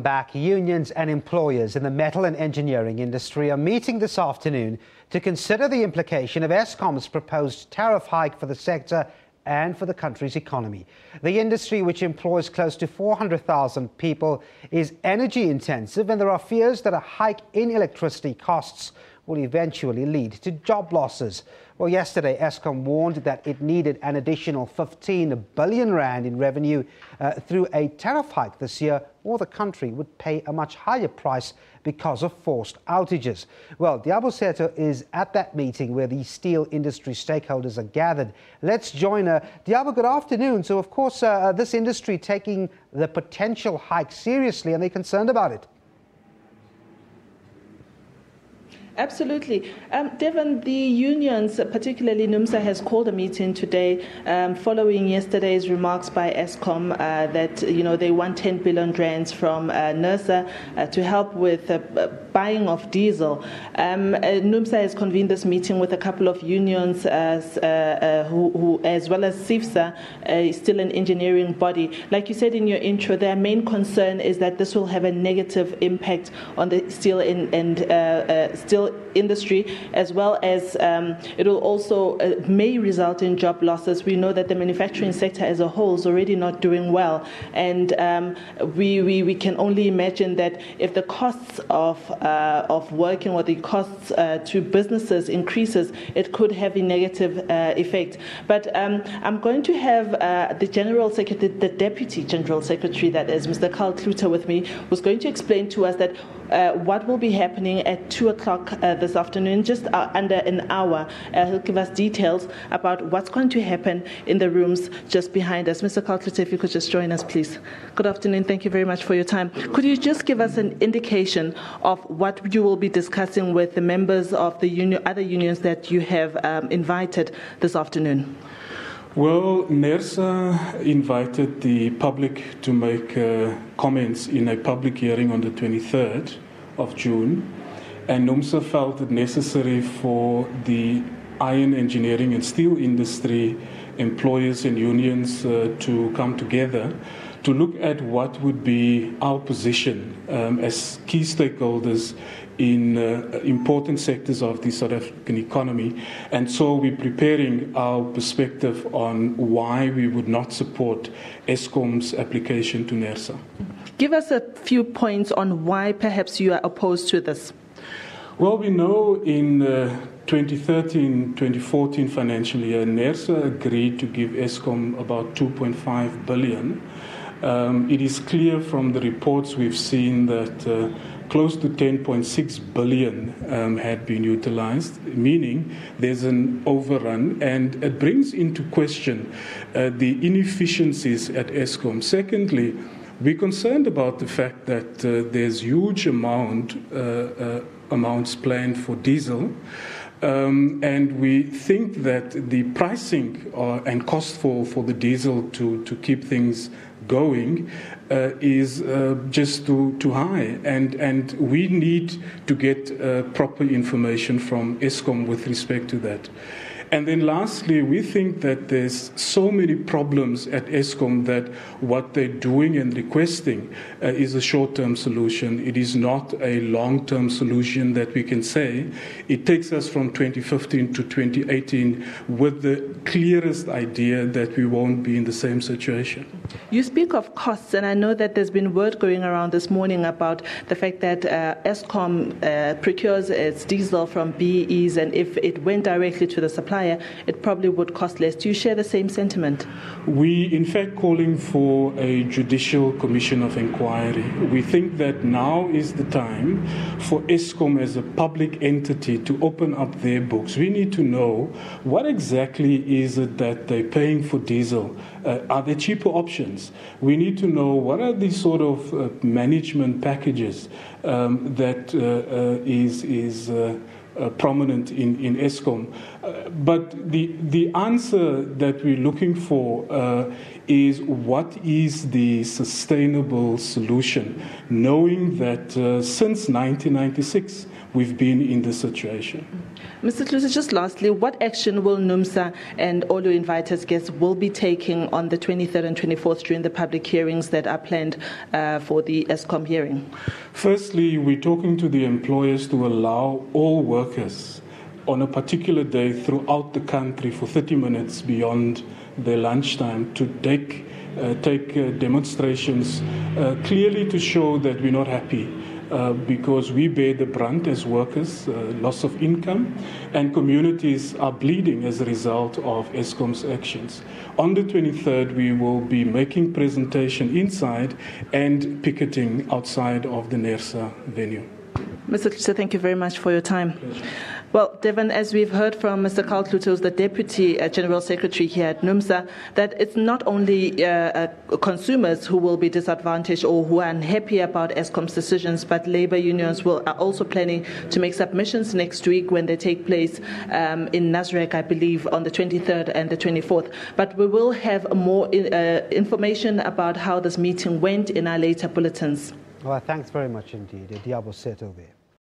Back, unions and employers in the metal and engineering industry are meeting this afternoon to consider the implication of Eskom's proposed tariff hike for the sector and for the country's economy. The industry, which employs close to 400,000 people, is energy intensive, and there are fears that a hike in electricity costs will eventually lead to job losses. Well, yesterday, Eskom warned that it needed an additional 15 billion rand in revenue through a tariff hike this year, or the country would pay a much higher price because of forced outages. Well, Liabo Setho is at that meeting where the steel industry stakeholders are gathered. Let's join her. Liabo, good afternoon. So, of course, this industry taking the potential hike seriously, and they're concerned about it. Absolutely. Devon, the unions, particularly NUMSA, has called a meeting today following yesterday's remarks by Eskom that, they want 10 billion rands from NERSA to help with buying of diesel. NUMSA has convened this meeting with a couple of unions who, as well as SABC, still an engineering body. Like you said in your intro, their main concern is that this will have a negative impact on the steel steel industry, as well as it will also may result in job losses. We know that the manufacturing sector as a whole is already not doing well, and we can only imagine that if the costs of working or the costs to businesses increases, it could have a negative effect. But I'm going to have the General Secretary, the Deputy General Secretary, that is Mr. Carl Kluter, with me, who's going to explain to us that what will be happening at 2 o'clock this afternoon, just under an hour. He'll give us details about what's going to happen in the rooms just behind us. Mr. Carl Kluter, if you could just join us, please. Good afternoon. Thank you very much for your time. Could you just give us an indication of what you will be discussing with the members of the other unions that you have invited this afternoon? Well, NERSA invited the public to make comments in a public hearing on the 23rd of June, and NUMSA felt it necessary for the iron engineering and steel industry employers and unions to come together to look at what would be our position as key stakeholders in important sectors of the South African economy. And so we're preparing our perspective on why we would not support Eskom's application to NERSA. Give us a few points on why perhaps you are opposed to this. Well, we know in 2013-2014 financial year, NERSA agreed to give Eskom about 2.5 billion. It is clear from the reports we've seen that close to 10.6 billion had been utilized, meaning there's an overrun, and it brings into question the inefficiencies at Eskom. Secondly, we're concerned about the fact that there's huge amounts planned for diesel, and we think that the pricing and cost for the diesel to keep things going is just too high, and we need to get proper information from Eskom with respect to that. And then lastly, we think that there's so many problems at Eskom that what they're doing and requesting is a short-term solution. It is not a long-term solution that we can say. It takes us from 2015 to 2018 with the clearest idea that we won't be in the same situation. You speak of costs, and I know that there's been word going around this morning about the fact that Eskom procures its diesel from BEs, and if it went directly to the supplier, it probably would cost less. Do you share the same sentiment? We, in fact, calling for a judicial commission of inquiry. We think that now is the time for Eskom as a public entity to open up their books. We need to know what exactly is it that they're paying for diesel. Are there cheaper options? We need to know what are the sort of management packages that is prominent in Eskom. But the answer that we're looking for is what is the sustainable solution, knowing that since 1996 we've been in this situation. Mr. Klusi, just lastly, what action will NUMSA and all your invited guests will be taking on the 23rd and 24th during the public hearings that are planned for the Eskom hearing? Firstly, we're talking to the employers to allow all workers on a particular day throughout the country for 30 minutes beyond their lunchtime to take demonstrations clearly to show that we're not happy because we bear the brunt as workers, loss of income, and communities are bleeding as a result of Eskom's actions. On the 23rd, we will be making presentation inside and picketing outside of the NERSA venue. Mr. Klusi, thank you very much for your time. Pleasure. Well, Devon, as we've heard from Mr. Carl Klute, who's the Deputy General Secretary here at NUMSA, that it's not only consumers who will be disadvantaged or who are unhappy about Eskom's decisions, but labour unions are also planning to make submissions next week when they take place in Nasrec, I believe, on the 23rd and the 24th. But we will have more information about how this meeting went in our later bulletins. Well, thanks very much indeed. Liabo Setho there.